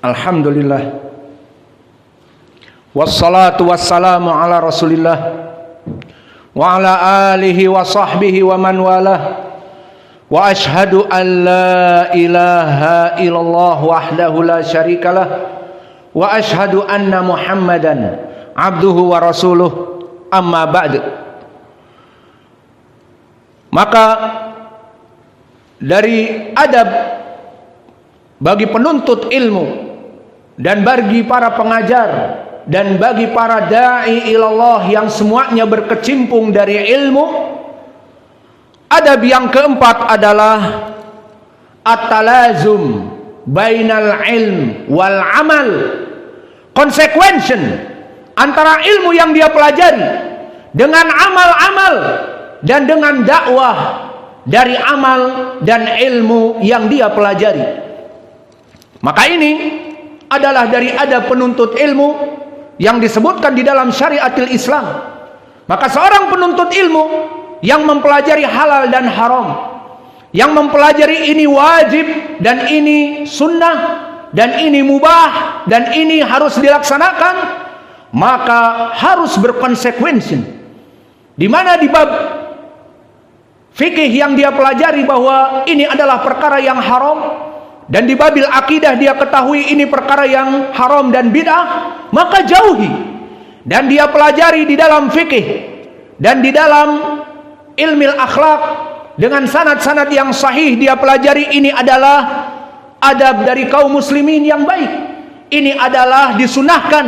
Alhamdulillah. Wassalatu wassalamu ala Rasulillah wa ala alihi wa sahbihi wa man walah. Wa ashhadu an la ilaha illallah wahdahu la syarikalah wa ashhadu anna Muhammadan abduhu wa rasuluh. Amma ba'd. Maka dari adab bagi penuntut ilmu dan bagi para pengajar dan bagi para da'i ilallah yang semuanya berkecimpung dari ilmu, adab yang keempat adalah at-talazum bainal ilm wal amal, consequence antara ilmu yang dia pelajari dengan amal-amal dan dengan dakwah dari amal dan ilmu yang dia pelajari. Maka ini adalah dari adab penuntut ilmu yang disebutkan di dalam syariatul Islam. Maka seorang penuntut ilmu yang mempelajari halal dan haram, yang mempelajari ini wajib dan ini sunnah dan ini mubah dan ini harus dilaksanakan, maka harus berkonsekuensi. Di mana di bab fikih yang dia pelajari bahwa ini adalah perkara yang haram, dan di babil akidah dia ketahui ini perkara yang haram dan bid'ah, maka jauhi. Dan dia pelajari di dalam fikih dan di dalam ilmil akhlak dengan sanad-sanad yang sahih, dia pelajari ini adalah adab dari kaum muslimin yang baik, ini adalah disunahkan,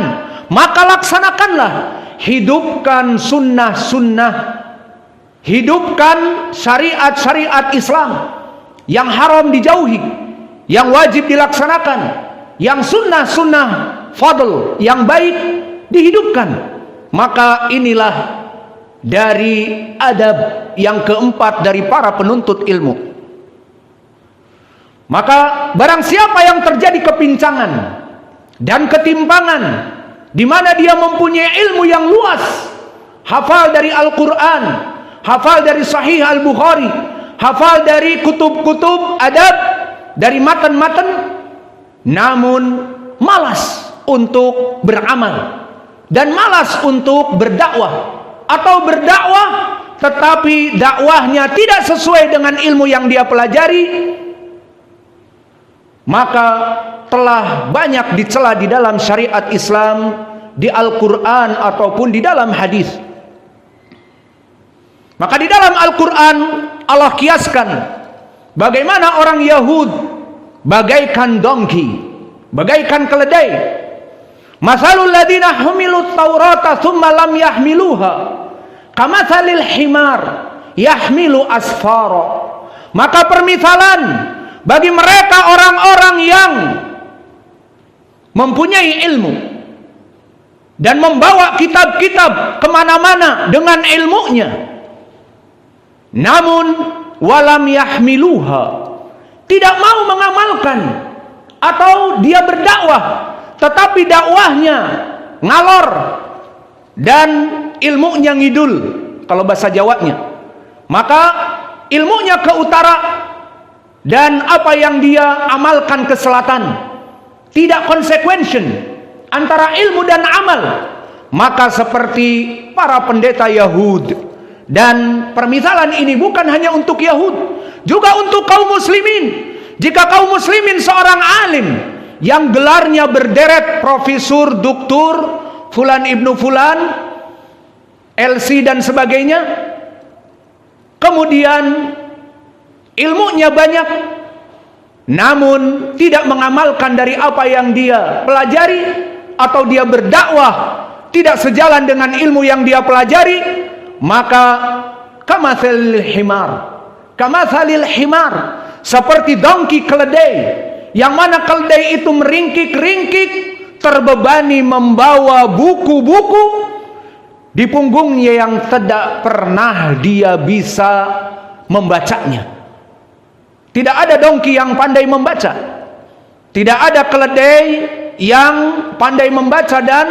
maka laksanakanlah. Hidupkan sunnah-sunnah, hidupkan syariat-syariat Islam. Yang haram dijauhi, yang wajib dilaksanakan, yang sunnah-sunnah fadl yang baik dihidupkan. Maka inilah dari adab yang keempat dari para penuntut ilmu. Maka barang siapa yang terjadi kepincangan dan ketimpangan, di mana dia mempunyai ilmu yang luas, hafal dari Al-Quran, hafal dari Sahih Al-Bukhari, hafal dari kutub-kutub adab, dari matan-matan, namun malas untuk beramal dan malas untuk berdakwah, atau berdakwah tetapi dakwahnya tidak sesuai dengan ilmu yang dia pelajari, maka telah banyak dicela di dalam syariat Islam, di Al-Quran ataupun di dalam hadis. Maka di dalam Al-Quran Allah kiaskan bagaimana orang Yahud bagaikan dongki, bagaikan keledai. Masalul ladina humilut taurata thumma lam yahmiluha kamathalil himar yahmilu asfara. Maka permisalan bagi mereka orang-orang yang mempunyai ilmu dan membawa kitab-kitab kemana-mana dengan ilmunya, namun walam yahmiluha, tidak mau mengamalkan, atau dia berdakwah tetapi dakwahnya ngalor dan ilmunya ngidul kalau bahasa Jawanya. Maka ilmunya ke utara dan apa yang dia amalkan ke selatan. Tidak konsekuensi antara ilmu dan amal. Maka seperti para pendeta Yahud, dan permisalan ini bukan hanya untuk Yahud, juga untuk kaum muslimin. Jika kaum muslimin seorang alim yang gelarnya berderet profesor, doktor, fulan ibnu fulan, LC dan sebagainya, kemudian ilmunya banyak, namun tidak mengamalkan dari apa yang dia pelajari, atau dia berdakwah tidak sejalan dengan ilmu yang dia pelajari, maka kamathalil himar, seperti dongki, keledai, yang mana keledai itu meringkik-ringkik, terbebani membawa buku-buku di punggungnya yang tidak pernah dia bisa membacanya. Tidak ada dongki yang pandai membaca, tidak ada keledai yang pandai membaca dan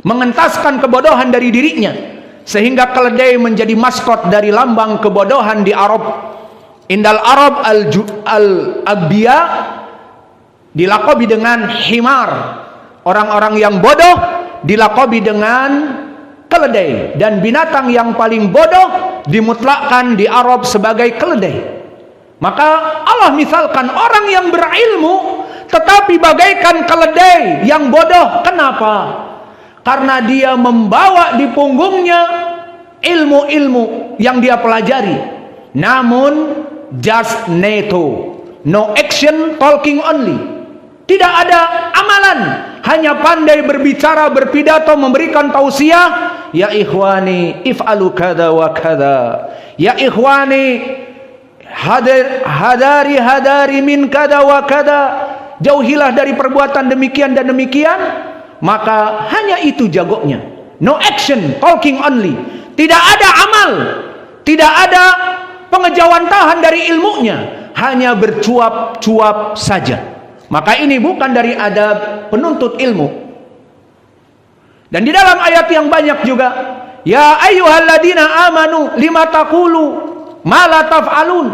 mengentaskan kebodohan dari dirinya, sehingga keledai menjadi maskot dari lambang kebodohan di Arab. Indal Arab al-Agbiya, dilakobi dengan himar. Orang-orang yang bodoh dilakobi dengan keledai. Dan binatang yang paling bodoh dimutlakkan di Arab sebagai keledai. Maka Allah misalkan orang yang berilmu tetapi bagaikan keledai yang bodoh. Kenapa? Karena dia membawa di punggungnya ilmu-ilmu yang dia pelajari, namun just neto, no action, talking only. Tidak ada amalan, hanya pandai berbicara, berpidato, memberikan tausiah. Ya ikhwani, if'alu kada wa kada. Ya ikhwani, hadari min kada wa kada. Jauhilah dari perbuatan demikian dan demikian. Maka hanya itu jagonya. No action, talking only. Tidak ada amal, tidak ada pengejawantahan dari ilmunya, hanya bercuap-cuap saja. Maka ini bukan dari adab penuntut ilmu. Dan di dalam ayat yang banyak juga, ya ayyuhalladzina amanu lima taqulu ma la taf'alun,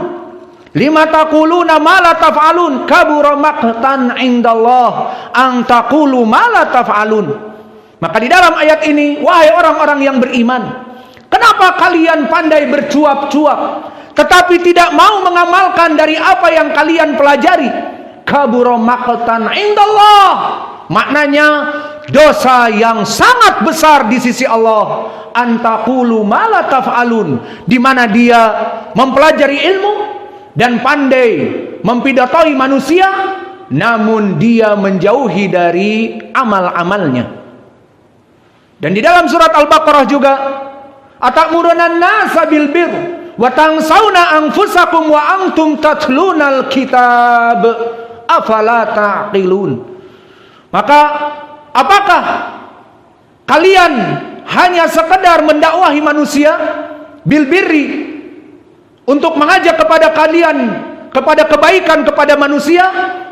lima taquluna ma la taf'alun, kabura maqtan indallah an taqulu ma la taf'alun. Maka di dalam ayat ini, wahai orang-orang yang beriman, kenapa kalian pandai bercuap-cuap tetapi tidak mau mengamalkan dari apa yang kalian pelajari? Kabura maqtan indallah, maknanya dosa yang sangat besar di sisi Allah. Antaqulu ma la taf'alun, di mana dia mempelajari ilmu dan pandai mempidatai manusia, namun dia menjauhi dari amal-amalnya. Dan di dalam surat Al-Baqarah juga, atamuruna an-nasa bil birri wa tansawna anfusakum wa antum tatlunal kitab afala ta'qilun. Maka apakah kalian hanya sekedar mendakwahi manusia bil birri, untuk mengajak kepada kalian kepada kebaikan kepada manusia,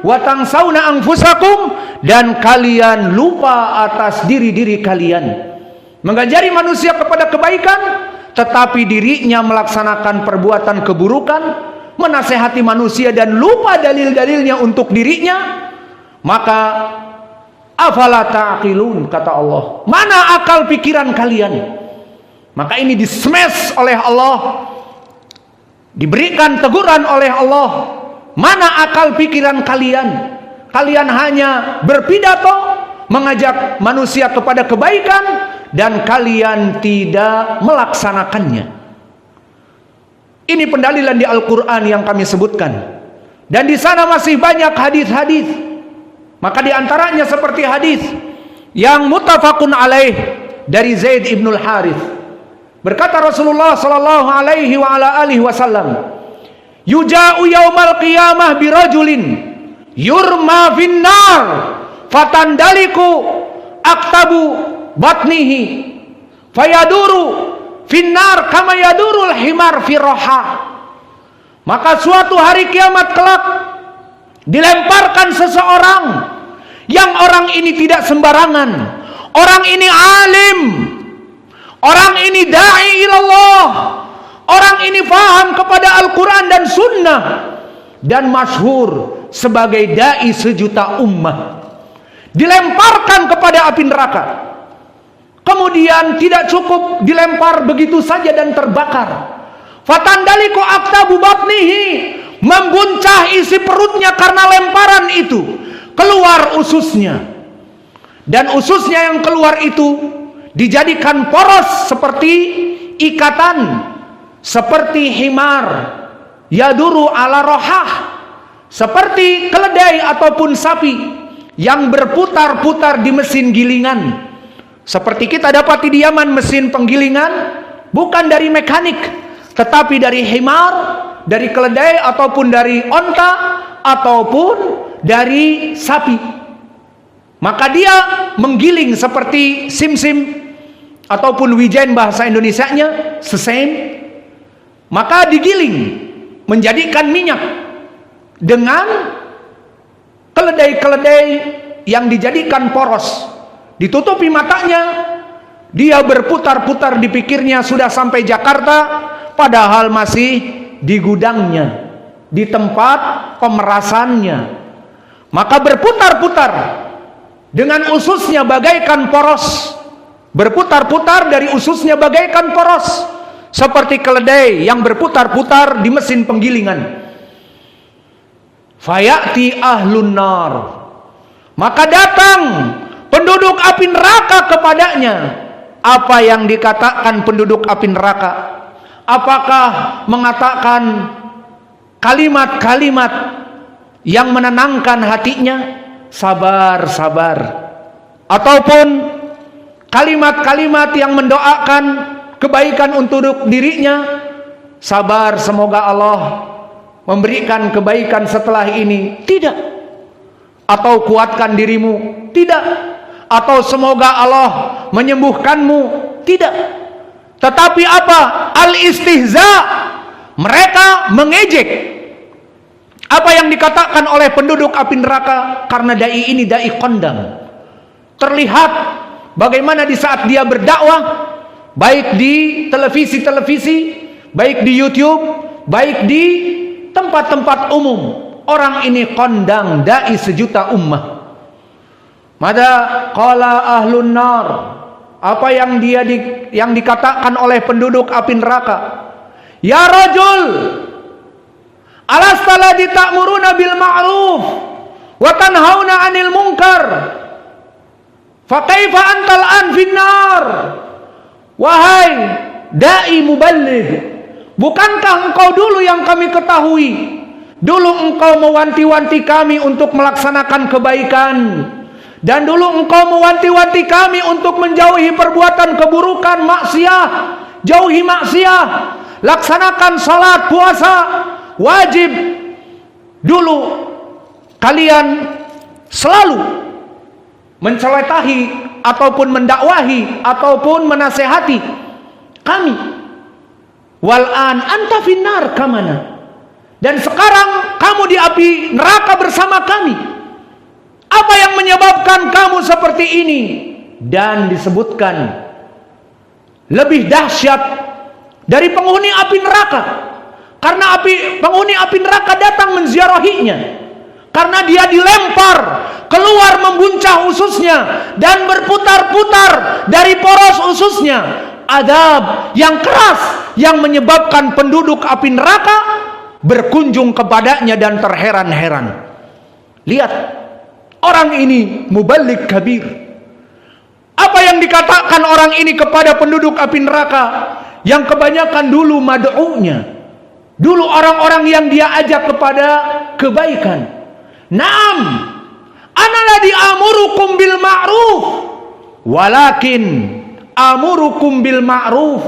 wa tansawna anfusakum, dan kalian lupa atas diri-diri kalian, mengajari manusia kepada kebaikan tetapi dirinya melaksanakan perbuatan keburukan, menasehati manusia dan lupa dalil-dalilnya untuk dirinya. Maka afala ta'qilun, kata Allah, mana akal pikiran kalian? Maka ini dismash oleh Allah, diberikan teguran oleh Allah, mana akal pikiran kalian? Kalian hanya berpidato mengajak manusia kepada kebaikan dan kalian tidak melaksanakannya. Ini pendalilan di Al-Quran yang kami sebutkan, dan di sana masih banyak hadis-hadis. Maka di antaranya seperti hadis yang muttafaqun alaih dari Zaid ibnul Harith. Berkata Rasulullah sallallahu alaihi wa ala alihi wasallam, yuja'u yaumal qiyamah birajulin yurma finnar fatandaliku aktabu batnihi fayaduru finnar kama yadurul himar firroha. Maka suatu hari kiamat kelak dilemparkan seseorang yang orang ini tidak sembarangan, orang ini alim, orang ini da'i ilallah, orang ini faham kepada Al-Quran dan Sunnah, dan masyhur sebagai da'i sejuta ummah. Dilemparkan kepada api neraka. Kemudian tidak cukup dilempar begitu saja dan terbakar. Fatandaliku aktabu batnihi, membuncah isi perutnya karena lemparan itu, keluar ususnya, dan ususnya yang keluar itu dijadikan poros seperti ikatan, seperti himar yaduru ala rohah, seperti keledai ataupun sapi yang berputar-putar di mesin gilingan. Seperti kita dapati di Yaman, mesin penggilingan bukan dari mekanik, tetapi dari himar, dari keledai ataupun dari onta ataupun dari sapi. Maka dia menggiling seperti sim-sim ataupun wijen bahasa Indonesianya, sesame. Maka digiling menjadikan minyak dengan keledai-keledai yang dijadikan poros. Ditutupi matanya, dia berputar-putar di pikirnya sudah sampai Jakarta, padahal masih di gudangnya, di tempat pemerasannya. maka berputar-putar dengan ususnya bagaikan poros, berputar-putar dari ususnya bagaikan poros, seperti keledai yang berputar-putar di mesin penggilingan. Fayati ahlun nar, maka datang penduduk api neraka kepadanya. Apa yang dikatakan penduduk api neraka? Apakah mengatakan kalimat-kalimat yang menenangkan hatinya, sabar, sabar, ataupun kalimat-kalimat yang mendoakan kebaikan untuk dirinya, sabar, semoga Allah memberikan kebaikan setelah ini? Tidak. Atau kuatkan dirimu? Tidak. Atau semoga Allah menyembuhkanmu? Tidak. Tetapi apa? Al-istihza, mereka mengejek apa yang dikatakan oleh penduduk api neraka, karena dai ini dai kondang. Terlihat bagaimana di saat dia berdakwah, baik di televisi-televisi, baik di YouTube, baik di tempat-tempat umum, orang ini kondang, dai sejuta ummah. Mada qala ahlun nar, apa yang yang dikatakan oleh penduduk api neraka? Ya rajul, alasta la ta'muruna bil ma'ruf wa tanhauna 'anil munkar, fa kaifa antal an finnar? Wahai dai muballigh, bukankah engkau dulu yang kami ketahui, dulu engkau mewanti-wanti kami untuk melaksanakan kebaikan, dan dulu engkau mewanti-wanti kami untuk menjauhi perbuatan keburukan, maksiat, jauhi maksiat, laksanakan salat, puasa, wajib. Dulu kalian selalu menceletahi ataupun mendakwahi ataupun menasehati kami. Wal'an anta finnar kamana, dan sekarang kamu di api neraka bersama kami. Apa yang menyebabkan kamu seperti ini? Dan disebutkan lebih dahsyat dari penghuni api neraka, karena penghuni api neraka datang menziarahinya, karena dia dilempar keluar membuncah ususnya dan berputar-putar dari poros ususnya. Adab yang keras yang menyebabkan penduduk api neraka berkunjung kepadanya dan terheran-heran. Lihat, orang ini muballigh kabir. Apa yang dikatakan orang ini kepada penduduk api neraka, yang kebanyakan dulu mad'unya, dulu orang-orang yang dia ajak kepada kebaikan. Naam, ana ladzi amurukum bil ma'ruf walakin amurukum bil ma'ruf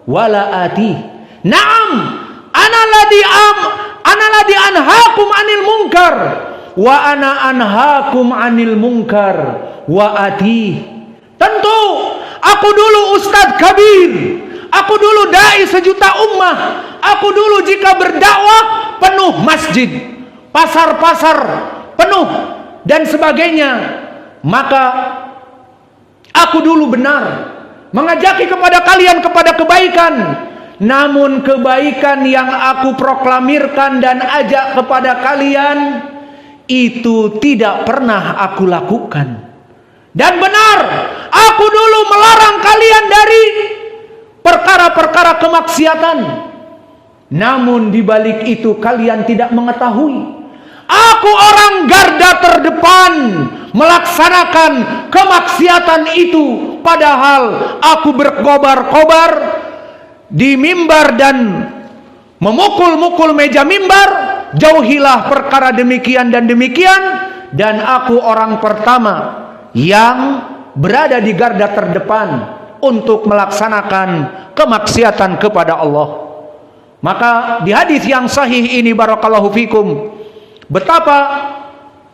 wala ati. Naam, ana ladzi anhaakum 'anil munkar wa ana anhaakum 'anil munkar wa ati. Tentu aku dulu ustadz kabir, aku dulu dai sejuta ummah, aku dulu jika berdakwah penuh masjid, pasar-pasar penuh dan sebagainya, maka aku dulu benar mengajaki kepada kalian kepada kebaikan. Namun kebaikan yang aku proklamirkan dan ajak kepada kalian itu tidak pernah aku lakukan. Dan benar, aku dulu melarang kalian dari perkara-perkara kemaksiatan. Namun di balik itu kalian tidak mengetahui, aku orang garda terdepan melaksanakan kemaksiatan itu, padahal aku berkobar-kobar di mimbar dan memukul-mukul meja mimbar. Jauhilah perkara demikian dan demikian, dan aku orang pertama yang berada di garda terdepan untuk melaksanakan kemaksiatan kepada Allah. Maka di hadis yang sahih ini, barakallahu fikum, betapa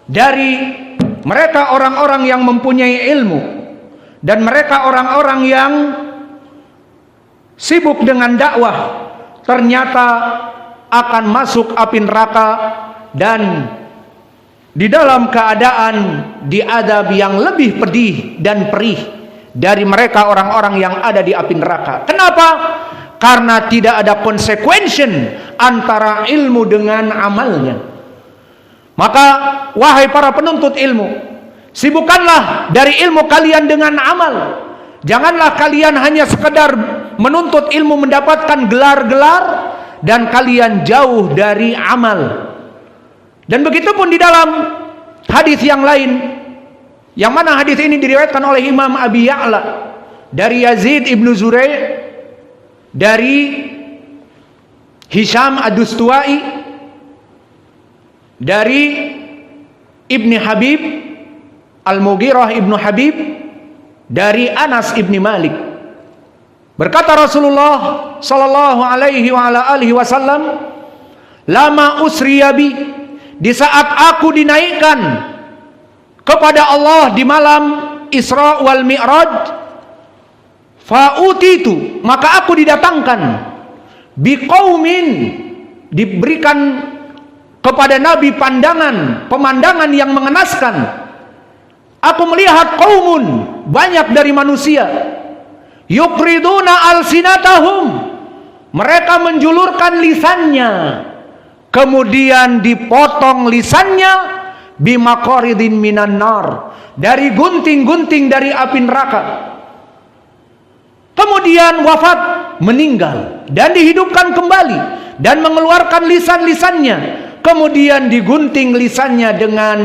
dari mereka orang-orang yang mempunyai ilmu dan mereka orang-orang yang sibuk dengan dakwah, ternyata akan masuk api neraka dan di dalam keadaan diadab yang lebih pedih dan perih dari mereka orang-orang yang ada di api neraka. Kenapa? Karena tidak ada konsekuensi antara ilmu dengan amalnya. Maka wahai para penuntut ilmu, sibukkanlah dari ilmu kalian dengan amal. Janganlah kalian hanya sekedar menuntut ilmu mendapatkan gelar-gelar dan kalian jauh dari amal. Dan begitu pun di dalam hadis yang lain, yang mana hadis ini diriwayatkan oleh Imam Abi Ya'la dari Yazid ibnu Zurai, dari Hisham ad-Dustuwai, dari Ibni Habib Al-Mughirah ibnu Habib, dari Anas ibni Malik. Berkata Rasulullah sallallahu alaihi wa ala alihi wasallam, lama usriyabi, di saat aku dinaikkan kepada Allah di malam Isra wal Mi'raj, fa'utitu, maka aku didatangkan, biqaumin, diberikan kepada Nabi pemandangan yang mengenaskan. Aku melihat qaumun, banyak dari manusia, yukriduna alsinatahum, mereka menjulurkan lisannya, kemudian dipotong lisannya, bimaqaridin minan nar, dari gunting-gunting dari api neraka. Kemudian wafat, meninggal, dan dihidupkan kembali, dan mengeluarkan lisan-lisannya, kemudian digunting lisannya dengan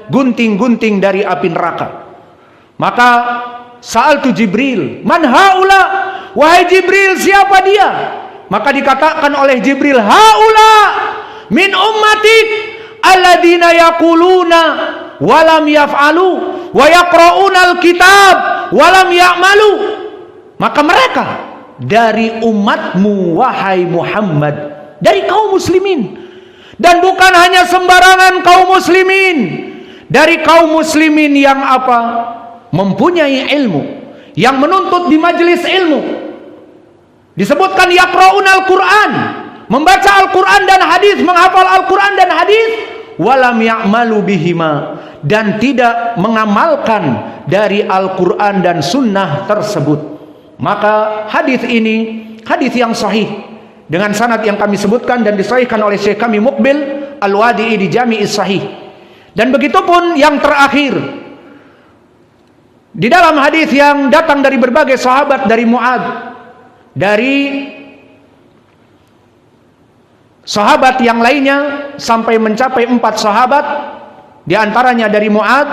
gunting-gunting dari api neraka. Maka sa'altu Jibril, man haula, wahai Jibril, siapa dia? Maka dikatakan oleh Jibril, haula min ummatik alladina yaquluna walam yaf'alu wa yaqra'una alkitab walam ya'malu. Maka mereka dari umatmu wahai Muhammad, dari kaum muslimin. Dan bukan hanya sembarangan kaum muslimin, dari kaum muslimin yang apa? Mempunyai ilmu, yang menuntut di majelis ilmu. Disebutkan yaqra'unal Qur'an, membaca Al-Quran dan hadis, menghafal Al-Quran dan hadis, walam ya'malu bihima, dan tidak mengamalkan dari Al-Quran dan sunnah tersebut. Maka hadis ini hadis yang sahih dengan sanad yang kami sebutkan dan disahihkan oleh Syekh kami Muqbil Al-Wadi'i di Jami'is Sahih. Dan begitu pun yang terakhir, di dalam hadis yang datang dari berbagai sahabat, dari Mu'ad, dari sahabat yang lainnya sampai mencapai 4 sahabat, di antaranya dari Mu'ad,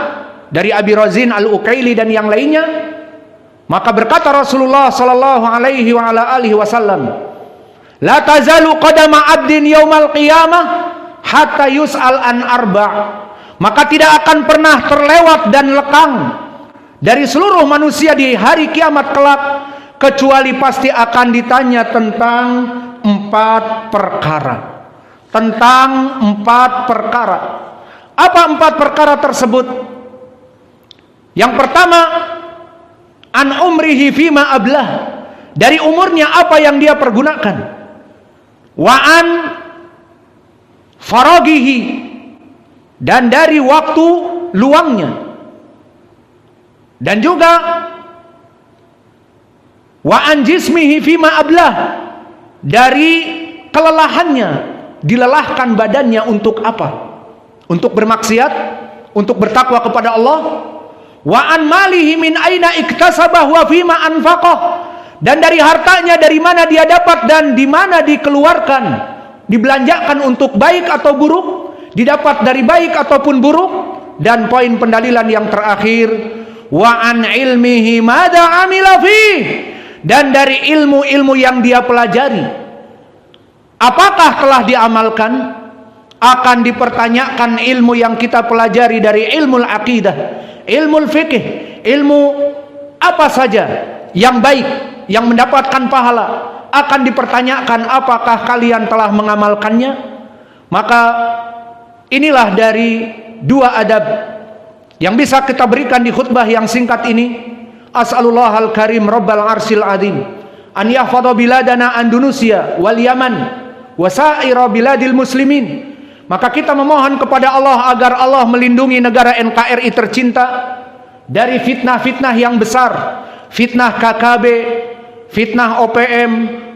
dari Abi Razin Al-Uqaili dan yang lainnya. Maka berkata Rasulullah sallallahu alaihi wa ala alihi wasallam, la tazalu qadama abdin yaumal qiyamah hatta yus'al an arba'. Maka tidak akan pernah terlewat dan lekang dari seluruh manusia di hari kiamat kelak, kecuali pasti akan ditanya tentang 4 perkara. Tentang 4 perkara. Apa 4 perkara tersebut? Yang pertama, an umrihi fima ablah, dari umurnya apa yang dia pergunakan. Wa an faragihi, dan dari waktu luangnya. Dan juga wa an jismihi fima ablah, dari kelelahannya, dilelahkan badannya untuk apa? Untuk bermaksiat, untuk bertakwa kepada Allah. Wa an malihi min aina iktasabah wa fima anfaqah, dan dari hartanya dari mana dia dapat dan di mana dikeluarkan, dibelanjakan untuk baik atau buruk, didapat dari baik ataupun buruk. Dan poin pendalilan yang terakhir, wa an ilmihi madza amila fih, dan dari ilmu-ilmu yang dia pelajari, apakah telah diamalkan? Akan dipertanyakan ilmu yang kita pelajari dari ilmu aqidah, ilmu fikih, ilmu apa saja yang baik, yang mendapatkan pahala, akan dipertanyakan apakah kalian telah mengamalkannya. Maka inilah dari 2 adab yang bisa kita berikan di khutbah yang singkat ini. As'alullahal karim rabbal arsil azim an yahfadha biladana Andalusia wal Yaman wa sa'ira biladil muslimin. Maka kita memohon kepada Allah agar Allah melindungi negara NKRI tercinta dari fitnah-fitnah yang besar, fitnah KKB, fitnah OPM,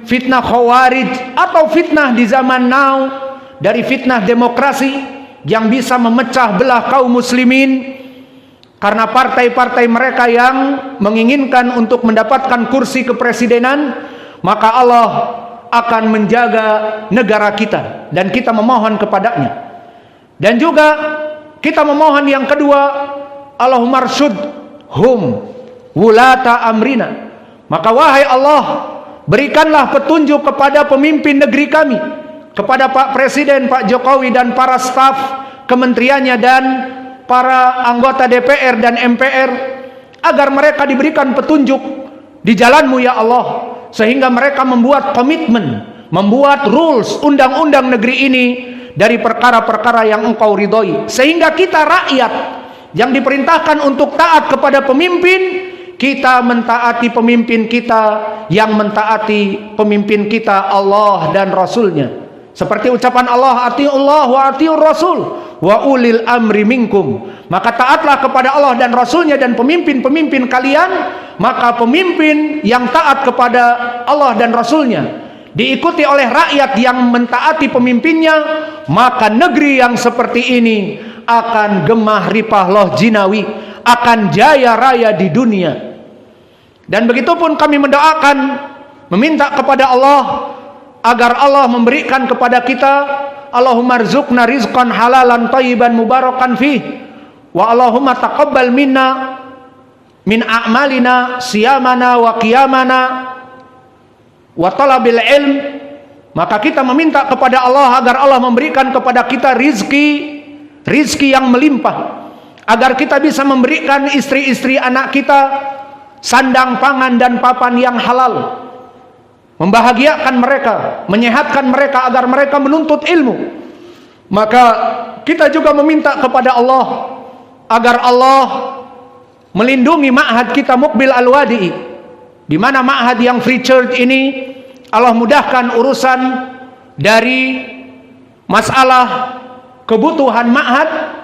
fitnah Khawarij, atau fitnah di zaman now, dari fitnah demokrasi yang bisa memecah belah kaum muslimin, karena partai-partai mereka yang menginginkan untuk mendapatkan kursi kepresidenan, maka Allah akan menjaga negara kita dan kita memohon kepadanya. Dan juga kita memohon yang kedua, Allahumma arsyudhum wulata amrina. Maka wahai Allah, berikanlah petunjuk kepada pemimpin negeri kami, kepada Pak Presiden, Pak Jokowi dan para staf kementeriannya dan para anggota DPR dan MPR, agar mereka diberikan petunjuk di jalan-Mu ya Allah, sehingga mereka membuat komitmen, membuat rules, undang-undang negeri ini dari perkara-perkara yang Engkau ridhoi, sehingga kita rakyat yang diperintahkan untuk taat kepada pemimpin, kita mentaati pemimpin kita, yang mentaati pemimpin kita Allah dan Rasulnya. Seperti ucapan Allah, atiullah wa atiur rasul wa ulil amri minkum. Maka taatlah kepada Allah dan Rasulnya dan pemimpin-pemimpin kalian. Maka pemimpin yang taat kepada Allah dan Rasulnya diikuti oleh rakyat yang mentaati pemimpinnya, maka negeri yang seperti ini akan gemah ripah loh jinawi, akan jaya raya di dunia. Dan begitupun kami mendoakan, meminta kepada Allah agar Allah memberikan kepada kita, Allahumma rzuqna rizqan halalan thayyiban mubarakan fih, wa Allahumma taqabbal minna min a'malina siyamana wa qiyamana wa talabil ilm. Maka kita meminta kepada Allah agar Allah memberikan kepada kita rizki yang melimpah, agar kita bisa memberikan istri-istri anak kita sandang pangan dan papan yang halal, membahagiakan mereka, menyehatkan mereka agar mereka menuntut ilmu. Maka kita juga meminta kepada Allah agar Allah melindungi ma'had kita Muqbil Al-Wadi'i, di mana ma'had yang free church ini Allah mudahkan urusan dari masalah kebutuhan ma'had.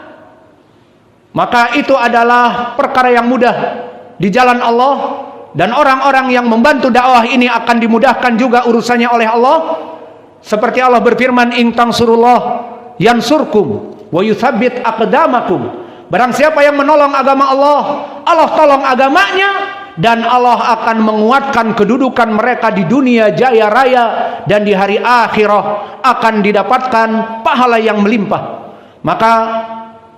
Maka itu adalah perkara yang mudah di jalan Allah, dan orang-orang yang membantu dakwah ini akan dimudahkan juga urusannya oleh Allah. Seperti Allah berfirman, in tansurullah yansurkum wa yuthabbit aqdamakum. Barang siapa yang menolong agama Allah, Allah tolong agamanya, dan Allah akan menguatkan kedudukan mereka di dunia jaya raya, dan di hari akhirah akan didapatkan pahala yang melimpah. Maka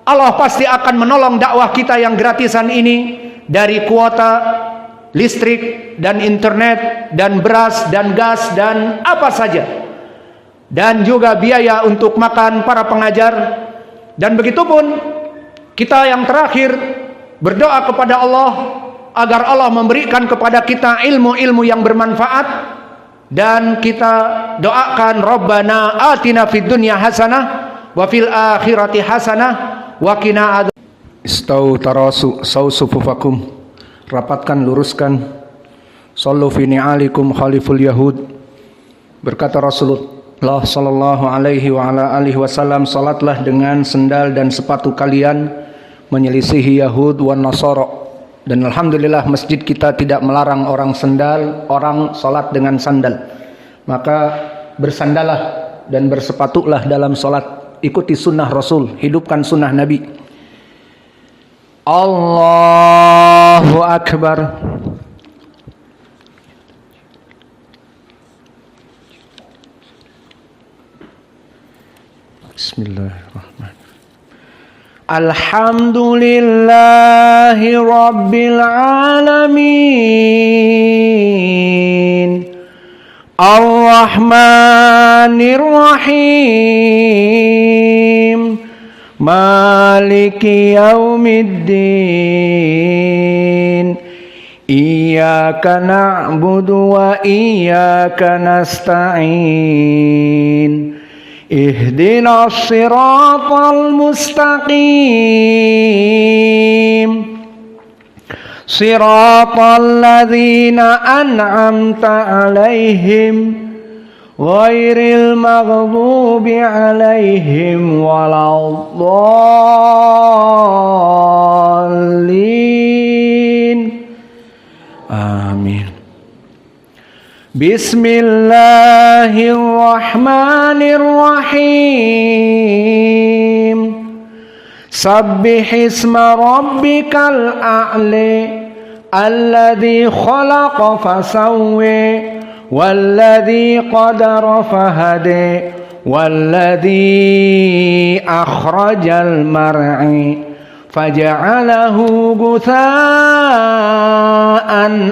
Allah pasti akan menolong dakwah kita yang gratisan ini, dari kuota listrik dan internet dan beras dan gas dan apa saja, dan juga biaya untuk makan para pengajar. Dan begitupun kita yang terakhir berdoa kepada Allah agar Allah memberikan kepada kita ilmu-ilmu yang bermanfaat, dan kita doakan Rabbana atina fid dunya hasanah wa fil akhirati hasanah wa qina adzab. Istau tarasu sausufufakum, rapatkan, luruskan. Sallu fi ni'alikum khaliful yahud. Berkata Rasulullah sallallahu alaihi wa ala alihi wasallam, salatlah dengan sendal dan sepatu kalian, menyelisihi Yahud wan Nasara. Dan alhamdulillah masjid kita tidak melarang orang salat dengan sandal. Maka bersandalah dan bersepatulah dalam salat. Ikuti sunnah Rasul, hidupkan sunnah Nabi. Allahu Akbar. Bismillahirrahmanirrahim. Alhamdulillahi Rabbil Alamin, Ar-Rahmanir Rahim, Maliki yaumiddin. Iyyaka na'budu wa iyyaka nasta'in. Ihdinas siratal mustaqim, siratal ladzina an'amta 'alaihim ghairil maghdubi 'alaihim waladdallin. Amin. Bismillahirrahmanirrahim. Sabbihisma rabbikal a'la alladzi khalaqa fasawwa walladzi qadara fahada walladzi akhrajal mar'i faja'alahu gutha'an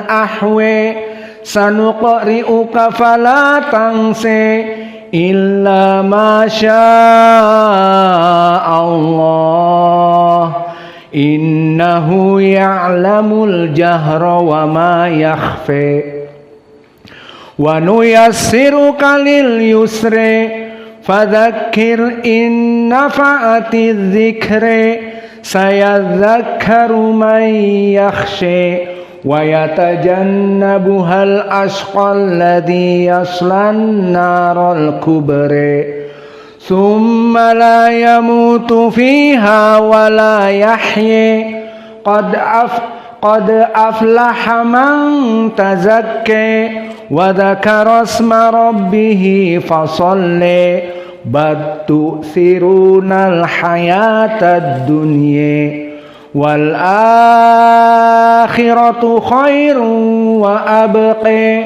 ahwa sanuqri'uka fala tansa illa ma Allah innahu ya'lamul jahra wa ma yakhfa wa nuyassiruka lil yusri fadzakkir in nafa'atiz dzikri sayadzakkaru man yakhsha wa yatajannabuhal ashqal ladzi yaslan naral kubra thumma la yamutu fiha wa la yahya qad aflaha man tazakka wa dzakara asma rabbih fasalla bal tu'thirunal hayatad dunya wal akhiratu khairun wa abqa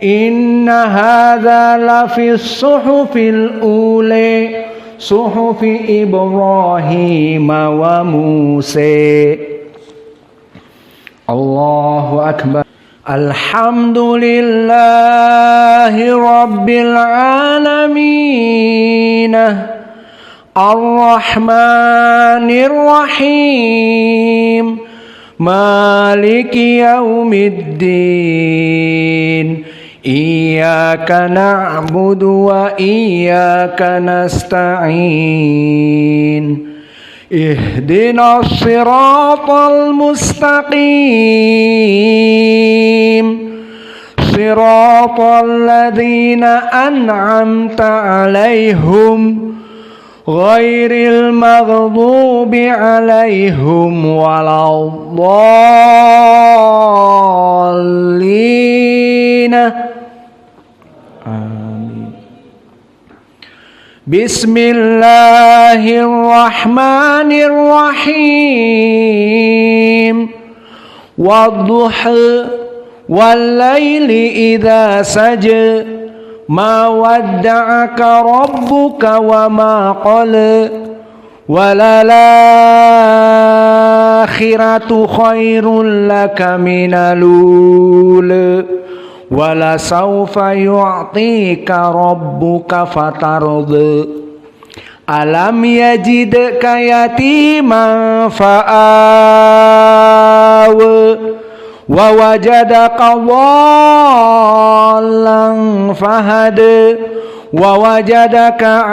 inna hadza lafis suhufil ula suhufi Ibrahim wa Musa. Allahu akbar. Alhamdulillahi rabbil alamin ar-rahmanir rahim maliki yaumiddin iyyaka na'budu wa iyyaka nasta'in ihdinas siratal mustaqim siratal ladzina an'amta 'alaihum ghairil maghdubi 'alaihim waladdallin. Amin. Bismillahirrahmanirrahim. Wadduha wal laili idza saja ma wadda'aka rabbuka wa ma qala walal akhiratu khairul laka minal ula wala sawfa yu'tika rabbuka fatarda alam yajidka yatiman fa'awa wa wajadaka dhallan fahada wa wajadaka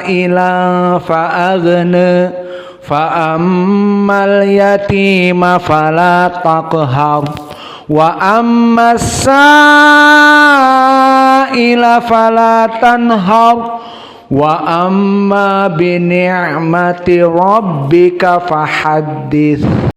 ailan fa'aghna fa ammal yatima fala taqhar wa ammas sa'ila fala tanhar wa amma bi ni'mati rabbika fahaddits.